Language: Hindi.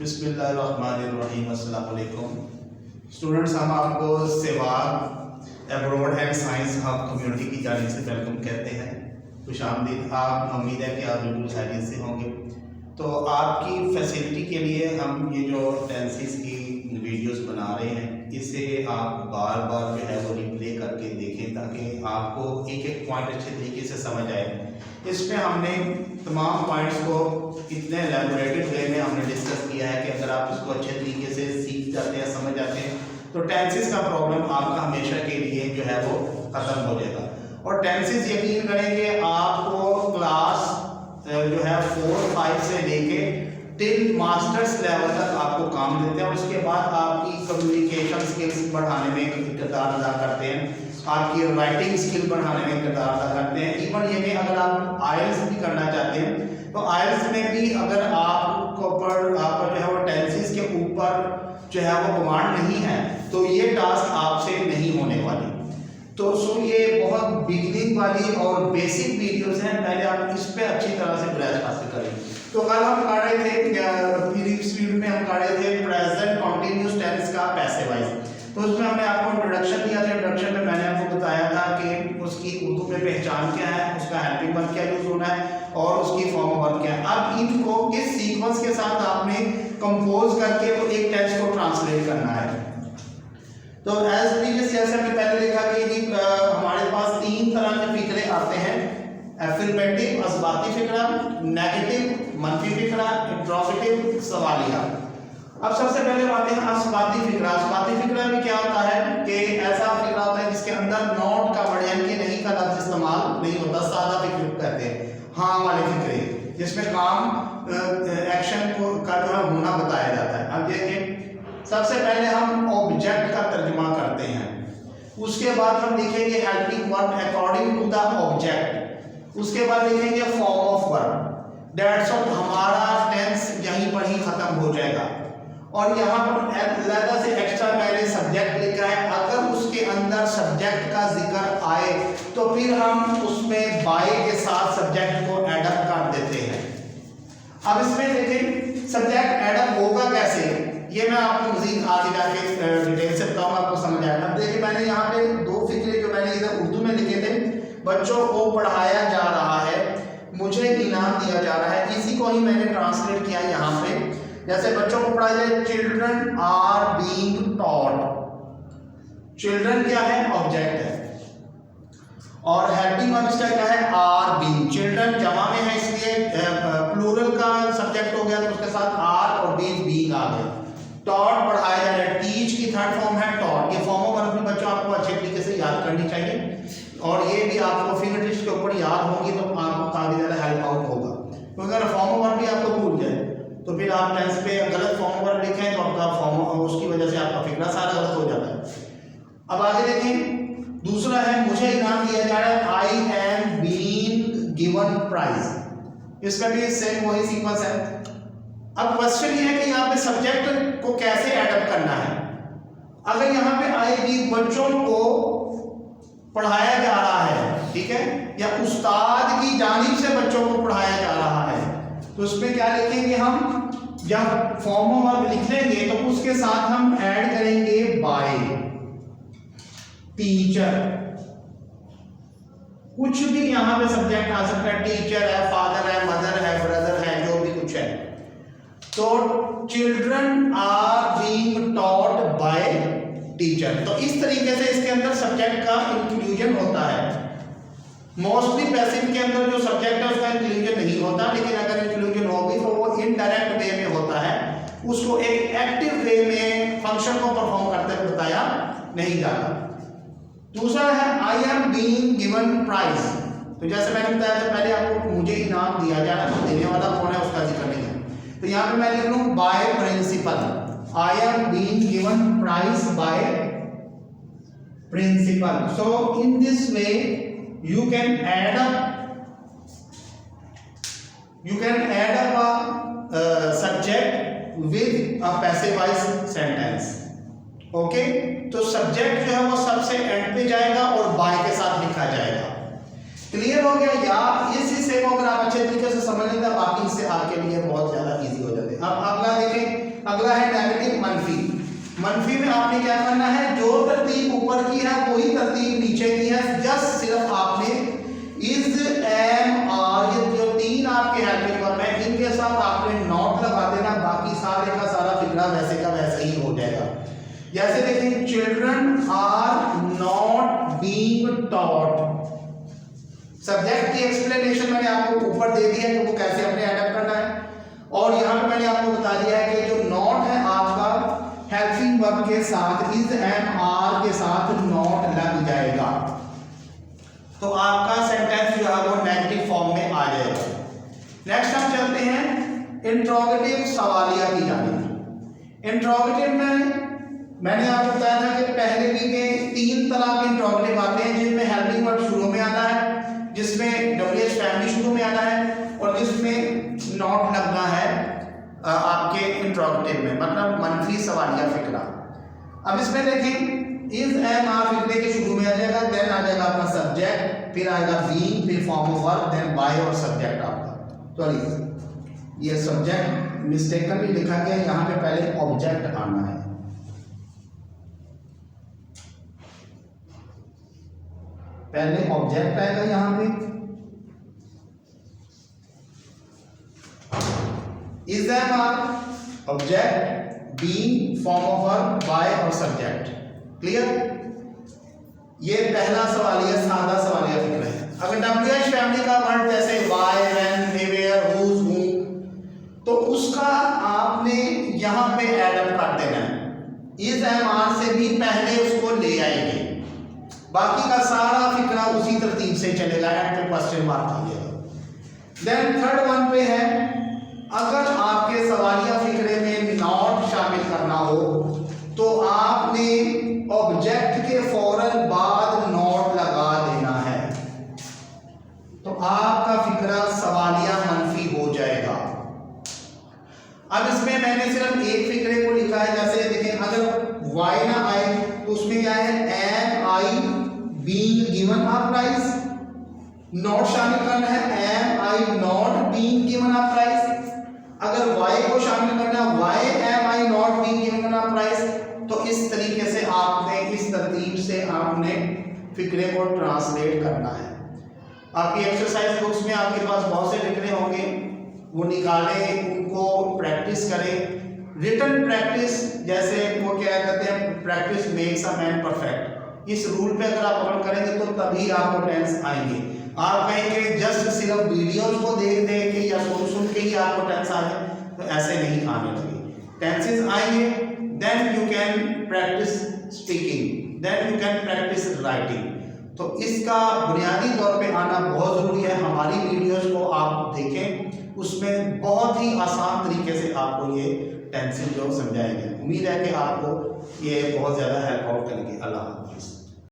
बिस्मिल्लाहिर्रहमानिर्रहीम। अस्सलाम वालेकुम स्टूडेंट्स, हम आपको Sehwag abroad and science hub community की जानिब से वेलकम कहते हैं। खुश आमदीद। आप उम्मीद है कि आप बिल्कुल खैरियत से होंगे। तो आपकी फैसिलिटी के लिए हम ये जो टेंसेस की वीडियोस बना रहे हैं, इसे आप बार बार जो है वो रिप्ले करके देखें ताकि आपको एक एक पॉइंट अच्छे तरीके से समझ आए। इसमें हमने तमाम पॉइंट्स को इतने एलैबोरेटेड वे में हमने डिस्कस किया है कि अगर आप इसको अच्छे तरीके से सीख जाते हैं, समझ जाते हैं, तो टेंसेस का प्रॉब्लम आपका हमेशा के लिए जो है वो ख़त्म हो जाएगा। और टेंसेस यकीन करेंगे आपको क्लास जो है 4-5 से लेके टिल मास्टर्स लेवल तक आपको काम देते हैं और उसके बाद आपकी कम्युनिकेशन स्किल्स बढ़ाने में किरदार अदा करते हैं, आपकी राइटिंग स्किल बढ़ाने में किरदार अदा करते हैं। इवन ये कि अगर आप आइल्स भी करना चाहते हैं तो आइल्स में भी अगर आपको आपका जो है वो टेंसेस के ऊपर जो है वो कमांड नहीं है तो ये टास्क आपसे नहीं होने वाली। तो ये बहुत बिगनिंग वाली और बेसिक वीडियोस हैं, पहले आप इस पे अच्छी तरह से ग्रैस्प हासिल करें। तो कल हम कर रहे थे प्रीवियस वीडियो में हम कर रहे थे प्रेजेंट कंटीन्यूअस टेंस का पैसिव वॉइस। तो उसमें हमने आपको इंट्रोडक्शन दिया था। इंट्रोडक्शन में मैंने आपको बताया था कि उसकी उर्दू में पहचान क्या है, उसका हेल्पिंग वर्ब क्या यूज होना है और उसकी फॉर्म वर्ब क्या है। अब इनको इस सीक्वेंस के साथ आपने कंपोज करके वो एक टेंस को ट्रांसलेट करना है। तो एज प्रीवियस जैसे हमने पहले देखा कि हमारे पास 3 तरह के फिक्रे आते हैं, एफर्मेटिव असबाती फिक्रा, नेगेटिव मनफी फिक्रा, इंट्रोगेटिव सवालिया। अब सबसे पहले आते हैं असबाती फिक्रा। असबाती फिक्रा में क्या होता है कि ऐसा फिक्रा होता है जिसके अंदर नॉट का वर्ड यानी कि नहीं का लफ्ज इस्तेमाल नहीं होता, सादा फिक्र कहते हैं हाँ वाले फिक्रे, जिसमें काम एक्शन को का जो है होना बताया जाता है। अब देखिए सबसे पहले हम ऑब्जेक्ट का तर्जुमा करते हैं, उसके बाद हम लिखेंगे helping verb according to the object, उसके बाद लिखेंगे form of verb. That's all, हमारा टेंस यहीं पर ही खत्म हो जाएगा। और यहाँ पर अलग से एक्स्ट्रा मैंने सब्जेक्ट लिखा है, अगर उसके अंदर सब्जेक्ट का जिक्र आए तो फिर हम उसमें बाय के साथ सब्जेक्ट को एडअप कर देते हैं। अब इसमें देखें सब्जेक्ट एडअप होगा कैसे, ये मैं आपको मजीद आगे जाके डिटेल से बताऊंगा, आपको समझ आएगा। अब देखिए मैंने यहाँ पे 2 फिक्रे जो मैंने इधर उर्दू में लिखे थे, बच्चों को पढ़ाया जा रहा है, मुझे इनाम दिया जा रहा है, इसी को ही मैंने ट्रांसलेट किया यहाँ पे। जैसे बच्चों को पढ़ाया जाए children are being taught. Children क्या है, ऑब्जेक्ट है, और हेल्पिंग वर्ब इसका क्या है, आर बीइंग। चिल्ड्रन जमा में है इसलिए प्लूरल का सब्जेक्ट हो गया तो उसके साथ आर और बीइंग आ गया। टॉट पढ़ाया जा रहा है, टीच की थर्ड फॉर्म है टॉट। ये फॉर्म ऑफ वर्ब बच्चों आपको अच्छे तरीके से याद करनी चाहिए और ये भी आपको फिंगरटिप्स के ऊपर याद होगी तो आपको काफी ज्यादा हेल्प आउट होगा। तो अगर फॉर्म ऑफ वर्ब भी आपको भूल जाए तो फिर आप टेंस पे गलत फॉर्म वर्ब लिखें तो आपका फॉर्म उसकी वजह से आपका फिक्रा सारा गलत हो जाता है। अब आगे देखें, दूसरा है मुझे इनाम दिया जा रहा है, I am being given prize. इसका भी सेम वही सीक्वेंस है। अब क्वेश्चन ये है कि यहाँ पे सब्जेक्ट को कैसे एडअप करना है। अगर यहाँ पे आएगी बच्चों को पढ़ाया जा रहा है, ठीक है, या उस्ताद की जानिब से बच्चों को पढ़ाया जा रहा है, तो उसमें क्या लिखेंगे हम, जब फॉर्म ऑफ वर्ब लिख लेंगे तो उसके साथ हम ऐड करेंगे बाय। टीचर, कुछ भी यहाँ पे सब्जेक्ट आ सकता है, टीचर है, फादर है, मदर है, ब्रदर है, जो भी कुछ है। तो children are being taught by teacher. तो इस तरीके से इसके अंदर सब्जेक्ट का इंक्लूजन होता है। मोस्टली पैसिव के अंदर जो सब्जेक्ट है उसका इंक्लूजन नहीं होता, लेकिन अगर इंक्लूजन हो भी तो वो इनडायरेक्ट वे में होता है, उसको एक एक्टिव वे में फंक्शन को परफॉर्म करते हुए बताया नहीं जाता। दूसरा है I am being given prize. तो जैसे मैंने बताया था पहले आपको, मुझे इनाम दिया जा रहा है, देने वाला कौन है उसका जिक्र नहीं है। तो यहाँ पे मैं लिख लूं by principal, I am being given prize by principal. So in this way you can add up a subject with a passive voice sentence. Okay, तो सब्जेक्ट जो है वो सबसे एंड पे जाएगा और बाय के साथ लिखा जाएगा। क्लियर हो गया? या इस हिस्से को अगर आप अच्छे तरीके से समझ लेते हैं बाकी इससे आपके लिए बहुत ज्यादा इजी हो जाते हैं। अब अगला देखें, अगला है नेगेटिव मनफी। मनफी में आपने क्या करना है, जो तरतीब ऊपर की है वही तरतीब नीचे की है, जस्ट सिर्फ आपने इज एम आर ये जो तीन आपके हेल्पिंग वर्ब है इनके साथ आपने नॉट लगा देना, बाकी सारे का सारा फिक्रा वैसे का वैसा ही हो जाएगा। जैसे देखें children are not being taught, subject की एक्सप्लेनेशन मैंने आपको ऊपर दे दी है कि वो कैसे अपने अडॉप्ट करना है, और यहाँ पे मैंने आपको बता दिया है कि जो नॉट है आपका हेल्पिंग वर्ब के साथ इज एम आर के साथ नॉट लग जाएगा, तो आपका सेंटेंस जो है वो नेगेटिव फॉर्म में आ जाएगा। नेक्स्ट हम चलते हैं इंट्रोगेटिव सवालिया की जानिब। इंट्रोगेटिव में मैंने आपको बताया था कि पहले भी के तीन तरह के इंट्रोगेटिव आते हैं, जिनमें हेल्पिंग वर्ब शुरू में आता है, जिसमें डब्ल्यूएच फैमिली शुरू में आता है, और जिसमें नॉट लगना है आपके इंट्रोगेटिव में, मतलब मनफी सवालिया फिक्रा। अब इसमें देखें इज एम आर फिक्रे के शुरू में आ जाएगा, देन आ जाएगा अपना सब्जेक्ट, फिर आएगा बीइंग, फिर form of verb, then by और सब्जेक्ट आपका। सॉरी ये सब्जेक्ट मिस्टेकनली लिखा गया, यहाँ पे पहले ऑब्जेक्ट आना है। पहले ऑब्जेक्ट आएगा यहाँ पे, is am are object, being, form of verb, by और सब्जेक्ट। क्लियर? ये पहला सवालिया सादा सवालिया फिक्र है। अगर डब्ल्यूएच फैमिली का वर्ड जैसे why, when, where, whose, whom, तो उसका आपने यहाँ पे एडअप कर देना है, इज एम आर से भी पहले उसको ले आएंगे, बाकी का सारा फिक्रा उसी तरतीब से चलेगा, एंड पे क्वेश्चन मार्क आ जाएगा। देन थर्ड वन पे है अगर आपके सवालिया फिक्रे में नॉट शामिल करना हो तो आपने ऑब्जेक्ट के फौरन बाद नॉट लगा देना है, तो आपका फिक्रा सवालिया मनफी हो जाएगा। अब इसमें मैंने सिर्फ एक फिक्रे को लिखा है, जैसे देखें अगर वाई ना आए तो उसमें क्या है, am I being given a prize, not शामिल करना है, am I not being given a prize. अगर वाई को शामिल करना है, why am I not being given a prize, तो इस तरीके से आपने इस तरतीब से आपने फिक्रे को ट्रांसलेट करना है। आपकी एक्सरसाइज बुक्स में आपके पास बहुत से फिक्रे होंगे, वो निकालें, उनको प्रैक्टिस करें। रिटन प्रैक्टिस, जैसे वो क्या कहते हैं, practice makes a man perfect, इस रूल पे अगर आप अमल करेंगे तो तभी आपको टेंस आएंगे। आप कहेंगे जस्ट सिर्फ वीडियोस को देख देख के या सुन के ही आपको टेंस आ जाए, तो ऐसे नहीं आने लगे। टेंसेस आएंगे, then you can practise speaking, then you can practise writing. तो इसका बुनियादी तौर पे आना बहुत ज़रूरी है। हमारी वीडियोस को आप देखें, उसमें बहुत ही आसान तरीके से आपको ये टेंसेस जो समझाएंगे। उम्मीद है कि आपको ये बहुत ज़्यादा हेल्प आउट करेंगे। अल्लाह हाफ़िज़।